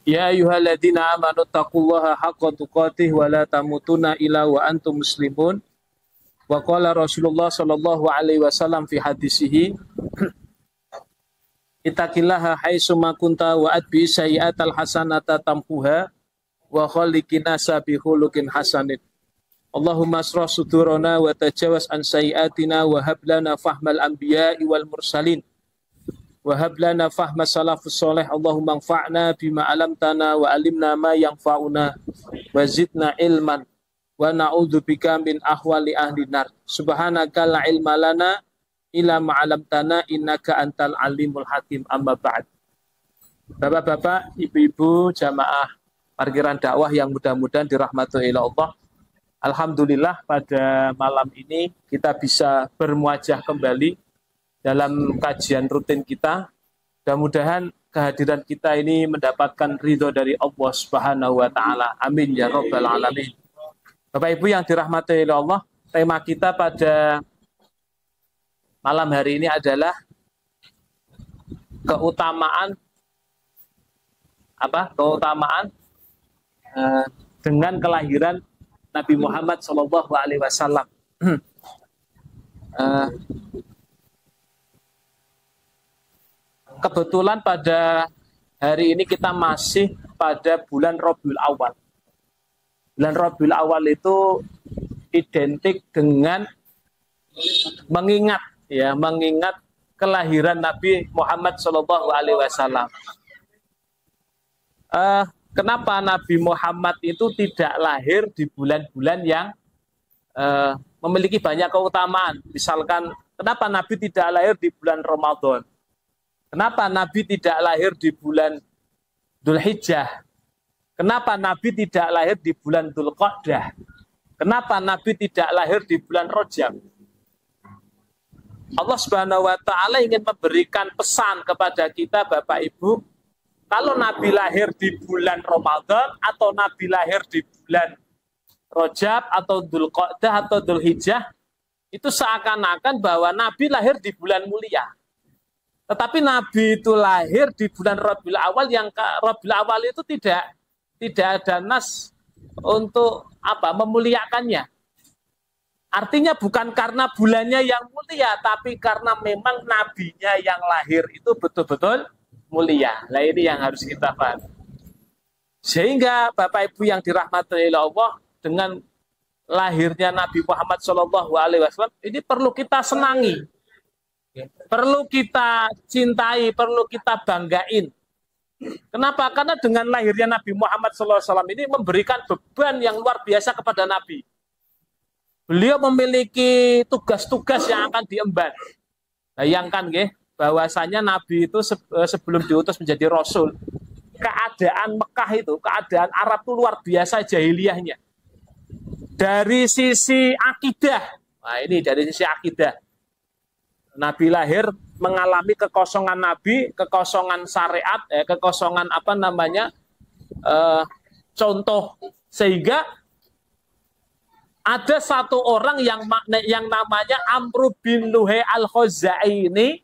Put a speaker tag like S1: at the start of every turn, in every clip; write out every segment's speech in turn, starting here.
S1: Ya ayyuhalladzina amanu taqullaha haqqa tuqatih wa la tamutunna illa wa antum muslimun. Wa qala Rasulullah sallallahu alaihi wasallam fi hadisihi ittaqillaha haitsu ma kunta wa atbi sayyi'atal hasanata tamhuha wa khaliqin nasa bi khuluqin hasanin. Allahumma asrah sudurana wa tajawaz an sayyi'atina wa hab lana fahmal anbiya'i wal mursalin. Wahab lana fahma salafus soleh. Allahumma anfa'na bima alamtana wa alimna ma yanfa'una wa zidna ilman wa na'udzubika min ahwali ahli nar. Subhanaka la ilma lana illa ma alamtana innaka antal alimul hakim. Amma ba'd. Bapak-bapak, ibu-ibu, jamaah parkiran dakwah yang mudah-mudahan dirahmati oleh Allah. Alhamdulillah pada malam ini kita bisa bermuajah kembali dalam kajian rutin kita. Mudah-mudahan kehadiran kita ini mendapatkan ridho dari Allah Subhanahu wa taala. Amin ya rabbal alamin. Bapak Ibu yang dirahmati oleh Allah, tema kita pada malam hari ini adalah keutamaan dengan kelahiran Nabi Muhammad sallallahu alaihi wasallam. Kebetulan pada hari ini kita masih pada bulan Rabiul Awal. Bulan Rabiul Awal itu identik dengan mengingat kelahiran Nabi Muhammad Shallallahu Alaihi Wasallam. Kenapa Nabi Muhammad itu tidak lahir di bulan-bulan yang memiliki banyak keutamaan? Misalkan, kenapa Nabi tidak lahir di bulan Ramadan? Kenapa Nabi tidak lahir di bulan Dzulhijjah? Kenapa Nabi tidak lahir di bulan Dzulqa'dah? Kenapa Nabi tidak lahir di bulan Rajab? Allah Subhanahu wa taala ingin memberikan pesan kepada kita Bapak Ibu, kalau Nabi lahir di bulan Ramadan atau Nabi lahir di bulan Rajab atau Dzulqa'dah atau Dzulhijjah, itu seakan-akan bahwa Nabi lahir di bulan mulia. Tetapi Nabi itu lahir di bulan Rabiul Awal, yang Rabiul Awal itu tidak ada nas untuk memuliakannya. Artinya bukan karena bulannya yang mulia, tapi karena memang nabinya yang lahir itu betul-betul mulia. Nah, ini yang harus kita pahami. Sehingga Bapak Ibu yang dirahmati oleh Allah, dengan lahirnya Nabi Muhammad SAW ini perlu kita senangi. Perlu kita cintai, perlu kita banggain. Kenapa? Karena dengan lahirnya Nabi Muhammad SAW ini memberikan beban yang luar biasa kepada Nabi. Beliau memiliki tugas-tugas yang akan diemban. Bayangkan bahwasanya Nabi itu sebelum diutus menjadi Rasul, keadaan Mekah itu, keadaan Arab itu luar biasa jahiliyahnya. Dari sisi akidah, nah ini dari sisi akidah, Nabi lahir mengalami kekosongan Nabi, kekosongan syariat, kekosongan contoh, sehingga ada satu orang yang namanya Amr bin Luhai al-Khuzai ini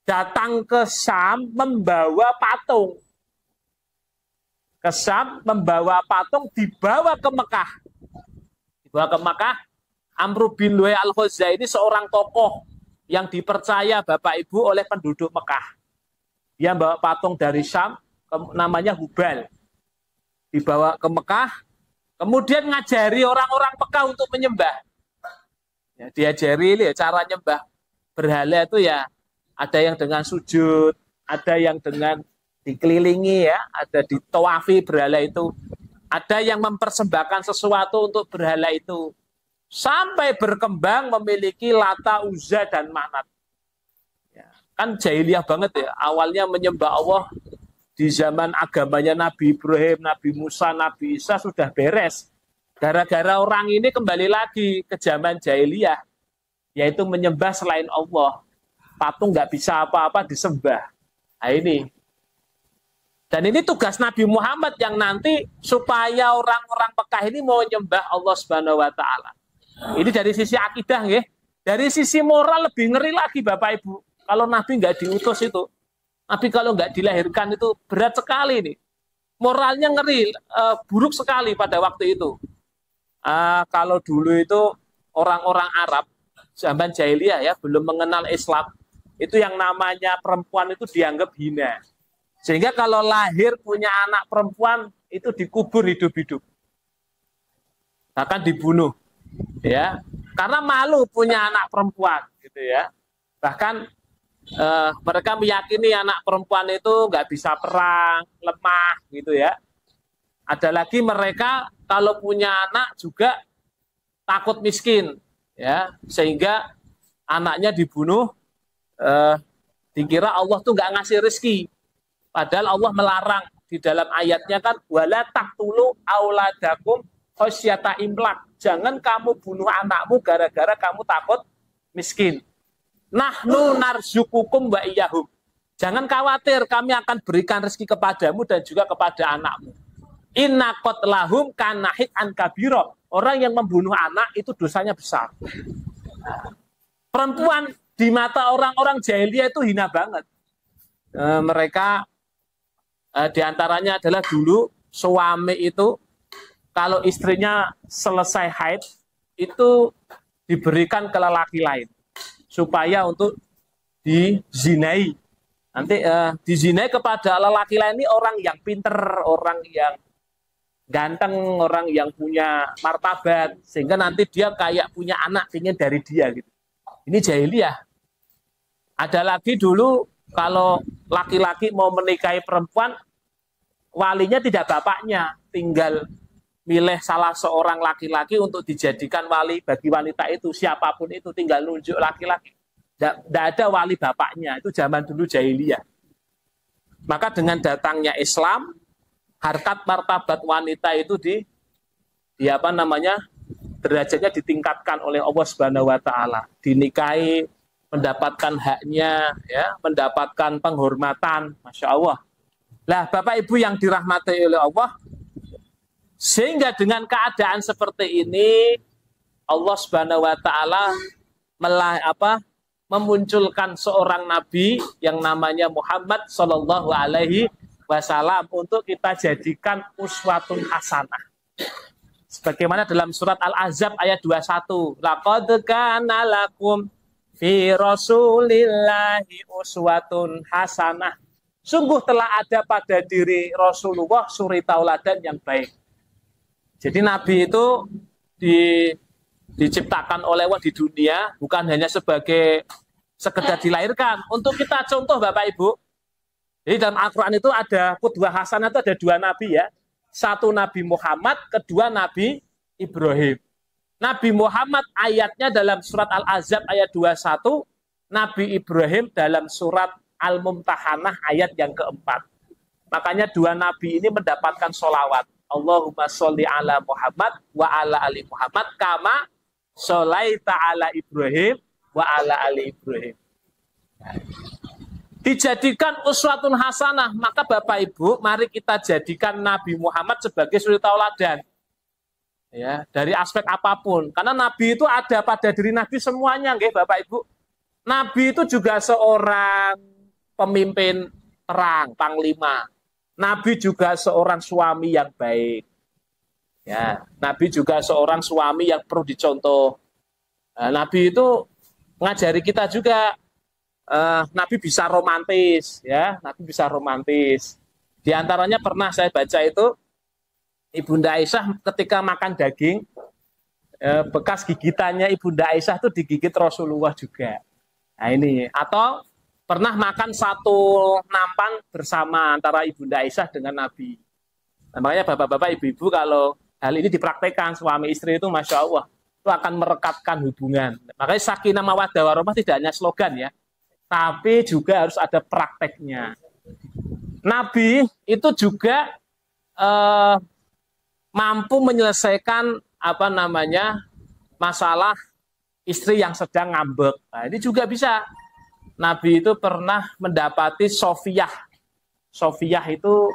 S1: datang ke Syam membawa patung. Ke Syam membawa patung, dibawa ke Mekah. Dibawa ke Mekah. Amr bin Luhai al-Khuzai ini seorang tokoh yang dipercaya Bapak Ibu oleh penduduk Mekah. Dia bawa patung dari Syam, namanya Hubal. Dibawa ke Mekah, kemudian ngajari orang-orang Mekah untuk menyembah. Ya, diajari cara nyembah berhala itu ya, ada yang dengan sujud, ada yang dengan dikelilingi ya, ada ditawafi berhala itu, ada yang mempersembahkan sesuatu untuk berhala itu. Sampai berkembang memiliki Lata, Uzza, dan Manat. Ya, kan jahiliyah banget ya. Awalnya menyembah Allah di zaman agamanya Nabi Ibrahim, Nabi Musa, Nabi Isa sudah beres. Gara-gara orang ini kembali lagi ke zaman jahiliyah, yaitu menyembah selain Allah. Patung nggak bisa apa-apa disembah. Nah ini. Dan ini tugas Nabi Muhammad yang nanti supaya orang-orang Mekah ini mau menyembah Allah Subhanahu wa taala. Ini dari sisi akidah, ya. Dari sisi moral lebih ngeri lagi, Bapak Ibu. Kalau Nabi nggak diutus itu, Nabi kalau nggak dilahirkan itu berat sekali nih. moralnya ngeri, buruk sekali pada waktu itu. Kalau dulu itu orang-orang Arab zaman jahiliyah ya, belum mengenal Islam, itu yang namanya perempuan itu dianggap hina. Sehingga kalau lahir punya anak perempuan itu dikubur hidup-hidup, bahkan dibunuh, ya, karena malu punya anak perempuan, gitu ya. Bahkan mereka meyakini anak perempuan itu nggak bisa perang, lemah, gitu ya. Ada lagi mereka kalau punya anak juga takut miskin, ya, sehingga anaknya dibunuh, dikira Allah tuh nggak ngasih rezeki. Padahal Allah melarang di dalam ayatnya kan, wala taqtulu auladakum khasyata imlak. Jangan kamu bunuh anakmu gara-gara kamu takut miskin. Nahnu narzukukum wa iyahum. Jangan khawatir, kami akan berikan rezeki kepadamu dan juga kepada anakmu. Inna qatlahum kana hit'an kabira. Orang yang membunuh anak itu dosanya besar. Perempuan di mata orang-orang jahiliyah itu hina banget. Mereka diantaranya adalah dulu suami itu kalau istrinya selesai haid itu diberikan ke lelaki lain supaya untuk dizinai. Nanti dizinai kepada lelaki lain ini orang yang pinter, orang yang ganteng, orang yang punya martabat, sehingga nanti dia kayak punya anak ingin dari dia gitu. Ini jahiliyah. Ada lagi dulu kalau laki-laki mau menikahi perempuan, walinya tidak bapaknya, tinggal milih salah seorang laki-laki untuk dijadikan wali bagi wanita itu, siapapun itu, tinggal nunjuk laki-laki. Tidak ada wali bapaknya, itu zaman dulu jahiliyah. Maka dengan datangnya Islam, harkat martabat wanita itu di apa namanya, derajatnya ditingkatkan oleh Allah Subhanahu wa taala, dinikahi, mendapatkan haknya, ya, mendapatkan penghormatan, Masya Allah. Lah, Bapak Ibu yang dirahmati oleh Allah, sehingga dengan keadaan seperti ini Allah Subhanahu wa taala memunculkan seorang nabi yang namanya Muhammad Shallallahu alaihi wasallam untuk kita jadikan uswatun hasanah. Sebagaimana dalam surat Al-Ahzab ayat 21, laqad kana lakum fi rasulillahi uswatun hasanah. Sungguh telah ada pada diri Rasulullah suri tauladan yang baik. Jadi Nabi itu diciptakan oleh Allah di dunia bukan hanya sebagai sekedar dilahirkan. Untuk kita contoh Bapak Ibu, jadi dalam Al-Quran itu ada qudwah hasanah, itu ada dua Nabi ya. Satu Nabi Muhammad, kedua Nabi Ibrahim. Nabi Muhammad ayatnya dalam surat Al-Ahzab ayat 21, Nabi Ibrahim dalam surat Al-Mumtahanah ayat yang keempat. Makanya dua nabi ini mendapatkan sholawat. Allahumma sholli ala Muhammad wa ala ali Muhammad kama sholaita ala Ibrahim wa ala ali Ibrahim. Dijadikan uswatun hasanah, maka Bapak Ibu, mari kita jadikan Nabi Muhammad sebagai suri tauladan. Ya, dari aspek apapun. Karena Nabi itu ada pada diri Nabi semuanya, nggih Bapak Ibu. Nabi itu juga seorang pemimpin perang, panglima. Nabi juga seorang suami yang baik. Ya, Nabi juga seorang suami yang perlu dicontoh. Nabi itu mengajari kita juga. Nabi bisa romantis, ya. Nabi bisa romantis. Di antaranya pernah saya baca itu Ibunda Aisyah ketika makan daging, bekas gigitannya Ibunda Aisyah itu digigit Rasulullah juga. Nah ini, atau pernah makan satu nampan bersama antara Ibunda Aisyah dengan Nabi. Nah, makanya bapak-bapak, ibu-ibu kalau hal ini dipraktekkan suami istri itu Masya Allah, itu akan merekatkan hubungan. Makanya sakinah mawaddah warahmah tidak hanya slogan ya, tapi juga harus ada prakteknya. Nabi itu juga mampu menyelesaikan apa namanya masalah istri yang sedang ngambek. Nah, ini juga bisa. Nabi itu pernah mendapati Sofiyah. Sofiyah itu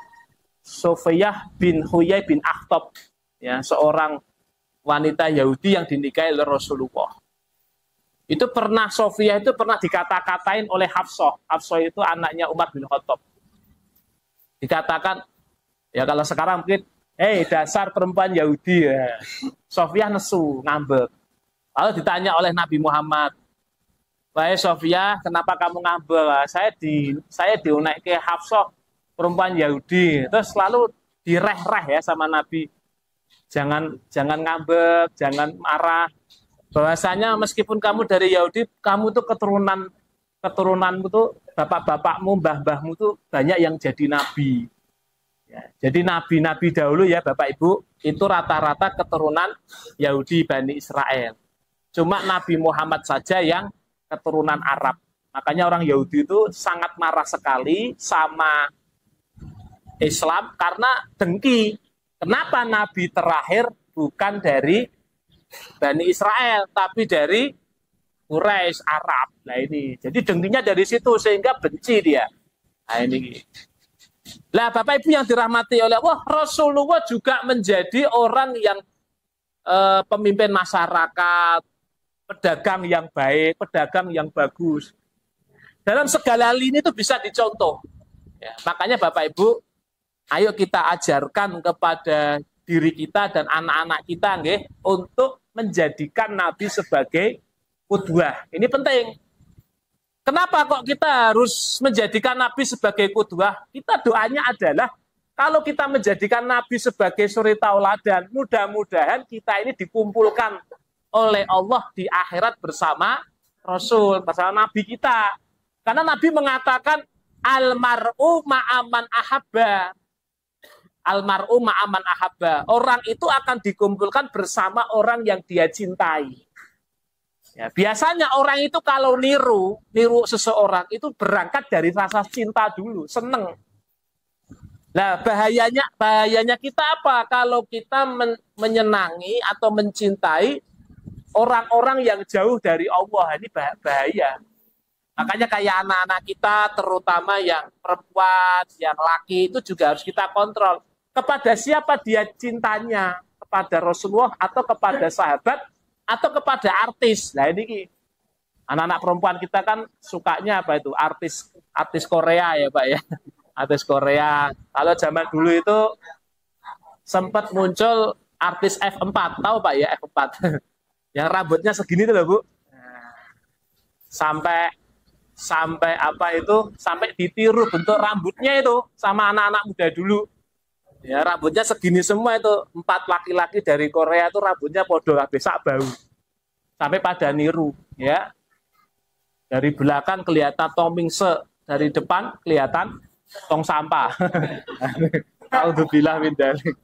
S1: Sofiyah bin Huyai bin Akhtab, ya, seorang wanita Yahudi yang dinikahi oleh Rasulullah. Itu pernah Sofiyah itu pernah dikata-katain oleh Hafsah. Hafsah itu anaknya Umar bin Khattab. Dikatakan, Ya kalau sekarang mungkin, dasar perempuan Yahudi ya. Sofia nesu, ngambek. Lalu ditanya oleh Nabi Muhammad, wahai Sofia, kenapa kamu ngambek? Saya diunek ke Hafsah, perempuan Yahudi. Terus selalu direh-reh ya sama Nabi. Jangan ngambek, jangan marah. Bahwasanya meskipun kamu dari Yahudi, kamu tuh keturunanmu tuh bapak-bapakmu, mbah-mbahmu tuh banyak yang jadi nabi. Ya, jadi nabi-nabi dahulu ya Bapak Ibu, itu rata-rata keturunan Yahudi Bani Israel. Cuma Nabi Muhammad saja yang keturunan Arab. Makanya orang Yahudi itu sangat marah sekali sama Islam karena dengki. Kenapa Nabi terakhir bukan dari Bani Israel, tapi dari Quraisy, Arab. Nah ini, jadi dengkinya dari situ sehingga benci dia. Nah ini. Lah Bapak Ibu yang dirahmati oleh Allah, Rasulullah juga menjadi orang yang pemimpin masyarakat, pedagang yang baik, pedagang yang bagus. Dalam segala hal ini itu bisa dicontoh. Ya, makanya Bapak Ibu, ayo kita ajarkan kepada diri kita dan anak-anak kita nggih, untuk menjadikan Nabi sebagai qudwah. Ini penting. Kenapa kok kita harus menjadikan Nabi sebagai qudwah? Kita doanya adalah kalau kita menjadikan Nabi sebagai suri tauladan, mudah-mudahan kita ini dikumpulkan oleh Allah di akhirat bersama Rasul, bersama Nabi kita. Karena Nabi mengatakan almar'u ma'aman ahabba. Almar'u ma'aman ahabba. Orang itu akan dikumpulkan bersama orang yang dia cintai. Ya, biasanya orang itu kalau niru seseorang itu berangkat dari rasa cinta dulu, seneng. Nah, bahayanya kita apa? Kalau kita menyenangi atau mencintai orang-orang yang jauh dari Allah, ini bahaya. Makanya kayak anak-anak kita, terutama yang perempuan, yang laki, itu juga harus kita kontrol. Kepada siapa dia cintanya? Kepada Rasulullah atau kepada sahabat? Atau kepada artis. Nah ini anak-anak perempuan kita kan sukanya apa itu, artis Korea ya Pak ya, artis Korea. Kalau zaman dulu itu sempat muncul artis F4, tahu Pak ya F4, yang rambutnya segini tuh loh Bu, sampai apa itu, sampai ditiru bentuk rambutnya itu sama anak-anak muda dulu. Ya, rambutnya segini semua itu, 4 laki-laki dari Korea itu rambutnya podo kabeh sak bau. Sampai pada niru, ya. Dari belakang kelihatan tong mingse, dari depan kelihatan tong sampah. Alhamdulillah min dzalik.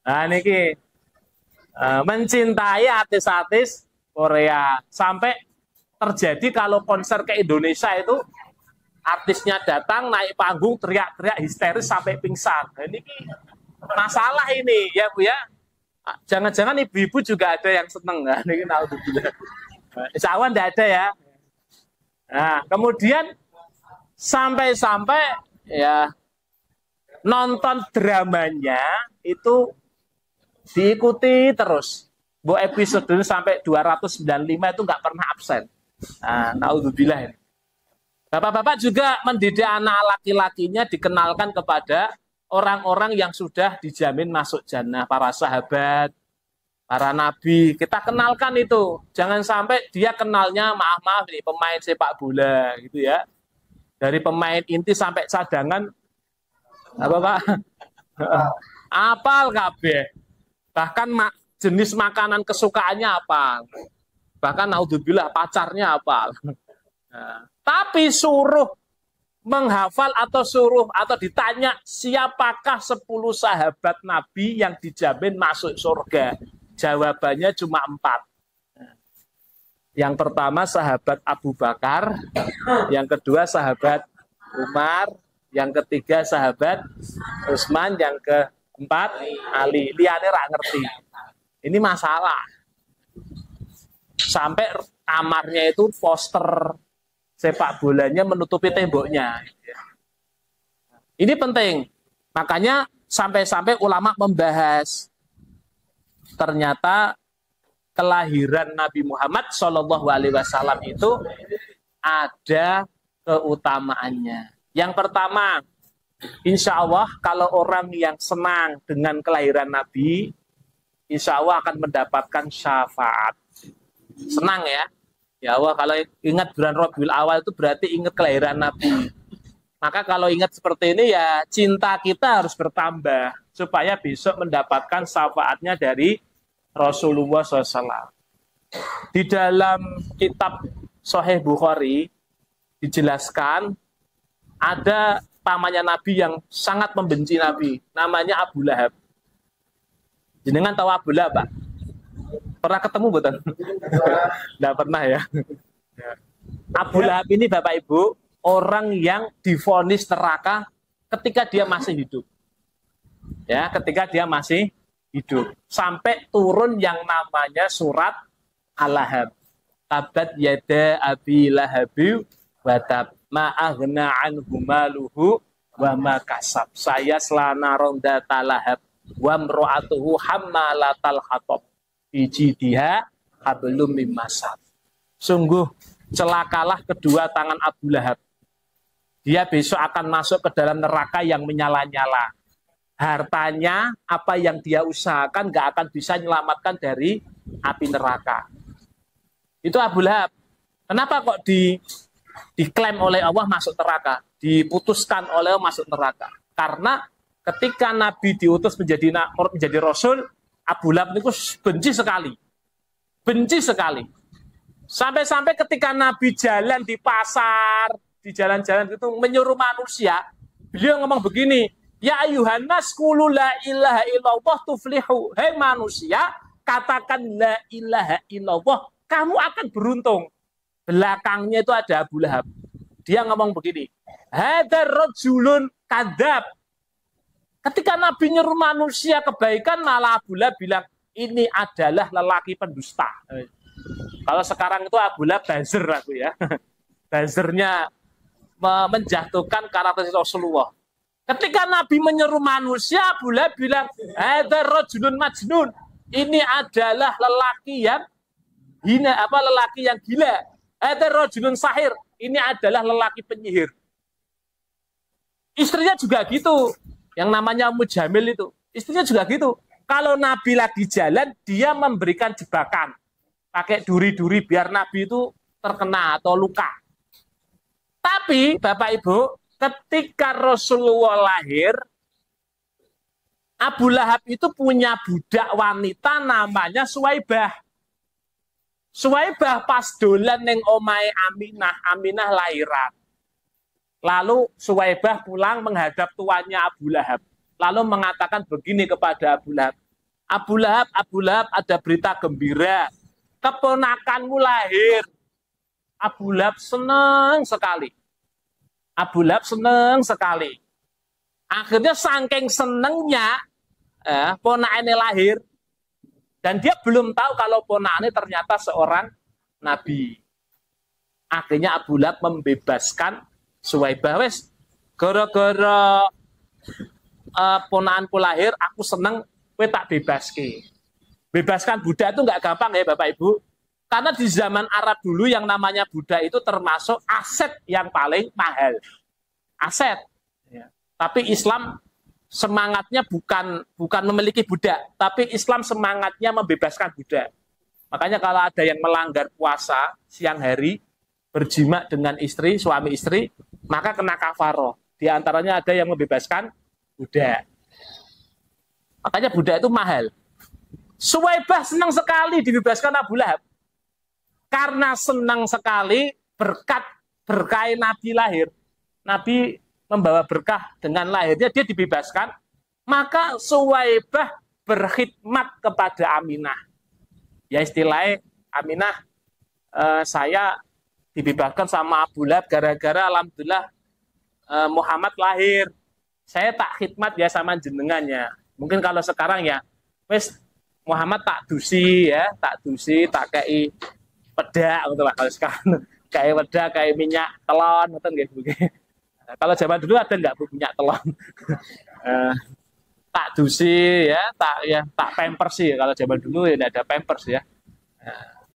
S1: Nah, niki mencintai artis-artis Korea sampai terjadi kalau konser ke Indonesia itu artisnya datang naik panggung teriak-teriak histeris sampai pingsan. Nah, ini masalah ini ya Bu ya. Jangan-jangan ibu-ibu juga ada yang seneng kan? Ini alhamdulillah. Insya Allah tidak ada ya. Nah, kemudian sampai ya nonton dramanya itu diikuti terus. Bu episode ini sampai 295 itu nggak pernah absen. Nah, naudzubillah. Bapak-bapak juga mendidik anak laki-lakinya dikenalkan kepada orang-orang yang sudah dijamin masuk jannah, para sahabat, para nabi. Kita kenalkan itu. Jangan sampai dia kenalnya maaf nih pemain sepak bola gitu ya. Dari pemain inti sampai cadangan apa Pak? Apal kabeh. Bahkan jenis makanan kesukaannya apa? Bahkan naudzubillah pacarnya apa? Nah, tapi suruh menghafal atau ditanya siapakah 10 sahabat Nabi yang dijamin masuk surga? Jawabannya cuma 4. Yang pertama sahabat Abu Bakar, yang kedua sahabat Umar, yang ketiga sahabat Utsman, yang keempat Ali. Liane rak ngerti. Ini masalah. Sampai kamarnya itu poster sepak bolanya menutupi temboknya. Ini penting. Makanya sampai ulama membahas ternyata kelahiran Nabi Muhammad SAW itu ada keutamaannya. Yang pertama, Insya Allah kalau orang yang senang dengan kelahiran Nabi, insya Allah akan mendapatkan syafaat. Senang ya. Ya Allah, kalau ingat bulan Rabiul Awal itu berarti ingat kelahiran Nabi. Maka kalau ingat seperti ini ya cinta kita harus bertambah supaya besok mendapatkan syafaatnya dari Rasulullah SAW. Di dalam kitab Sahih Bukhari dijelaskan ada pamannya Nabi yang sangat membenci Nabi, namanya Abu Lahab. Jenengan tahu Abu Lahab, Pak? Pernah ketemu betul? Tidak pernah ya. Abu Lahab ini Bapak Ibu, orang yang divonis neraka ketika dia masih hidup. Ya, ketika dia masih hidup. Sampai turun yang namanya surat Al-Lahab. Tabat yada abi lahabi wa tab ma aghna anhu maluhu wa ma kasab. Saya selana ronda talahab wa mra'atuhu hammalatal hatab. Ijidiha hablum mim masad. Sungguh celakalah kedua tangan Abu Lahab. Dia besok akan masuk ke dalam neraka yang menyala-nyala. Hartanya, apa yang dia usahakan gak akan bisa menyelamatkan dari api neraka. Itu Abu Lahab. Kenapa kok diklaim oleh Allah masuk neraka? Diputuskan oleh Allah masuk neraka. Karena ketika Nabi diutus menjadi Rasul, Abu Lahab itu benci sekali. Benci sekali. Sampai-sampai ketika Nabi jalan di pasar, di jalan-jalan itu menyuruh manusia, beliau ngomong begini, ya ayuhan nas qulu la ilaha illallah tuflihu. Hei manusia, katakan la ilaha illallah, kamu akan beruntung. Belakangnya itu ada Abu Lahab. Dia ngomong begini, hadar rajulun kadzab. Ketika Nabi nyuruh manusia kebaikan, malah Abu Lahab bilang, ini adalah lelaki pendusta. Kalau sekarang itu Abu Lahab buzzer aku ya. Buzzernya menjatuhkan karakteristik Rasulullah. Ketika Nabi menyeru manusia, Abu Lahab bilang, hadar rajulun majnun. Ini adalah lelaki yang hina, lelaki yang gila. Hadar rajulun sahir. Ini adalah lelaki penyihir. Istrinya juga gitu. Yang namanya Mujamil itu. Istrinya juga gitu. Kalau Nabi lagi jalan, dia memberikan jebakan. Pakai duri-duri biar Nabi itu terkena atau luka. Tapi, Bapak Ibu, ketika Rasulullah lahir, Abu Lahab itu punya budak wanita namanya Suwaibah. Suwaibah pas dolan ning omahe Aminah, Aminah lahiran. Lalu Suwaibah pulang menghadap tuannya Abu Lahab. Lalu mengatakan begini kepada Abu Lahab. Abu Lahab, Abu Lahab, ada berita gembira. Keponakanmu lahir. Abu Lahab senang sekali. Abu Lahab senang sekali. Akhirnya saking senengnya, ponakannya lahir. Dan dia belum tahu kalau ponakannya ternyata seorang nabi. Akhirnya Abu Lahab membebaskan Suwaibah, wes gara-gara ponakanku lahir, aku seneng, kowe tak bebaske. Bebaskan budak itu nggak gampang ya Bapak Ibu. Karena di zaman Arab dulu yang namanya budak itu termasuk aset yang paling mahal. Aset. Ya. Tapi Islam semangatnya bukan memiliki budak, tapi Islam semangatnya membebaskan budak. Makanya kalau ada yang melanggar puasa siang hari, berjima dengan istri, suami istri, maka kena kafaroh. Di antaranya ada yang membebaskan budak. Makanya budak itu mahal. Suwaibah senang sekali dibebaskan Abu Lahab. Karena senang sekali berkah Nabi lahir. Nabi membawa berkah dengan lahirnya, dia dibebaskan. Maka Suwaibah berkhidmat kepada Aminah. Ya istilahnya, Aminah, saya dibebaskan sama Abu Lahab gara-gara alhamdulillah Muhammad lahir. Saya tak khidmat ya sama jenengannya. Mungkin kalau sekarang ya, wes Muhammad tak dusi ya, tak kei pedak gitu lah kalau sekarang. Kayak pedak, kayak minyak telon ngoten nggih begini. Kalau zaman dulu ada nggak minyak telon? Tak dusi ya, tak pampers sih. Kalau zaman dulu ya ada pampers ya.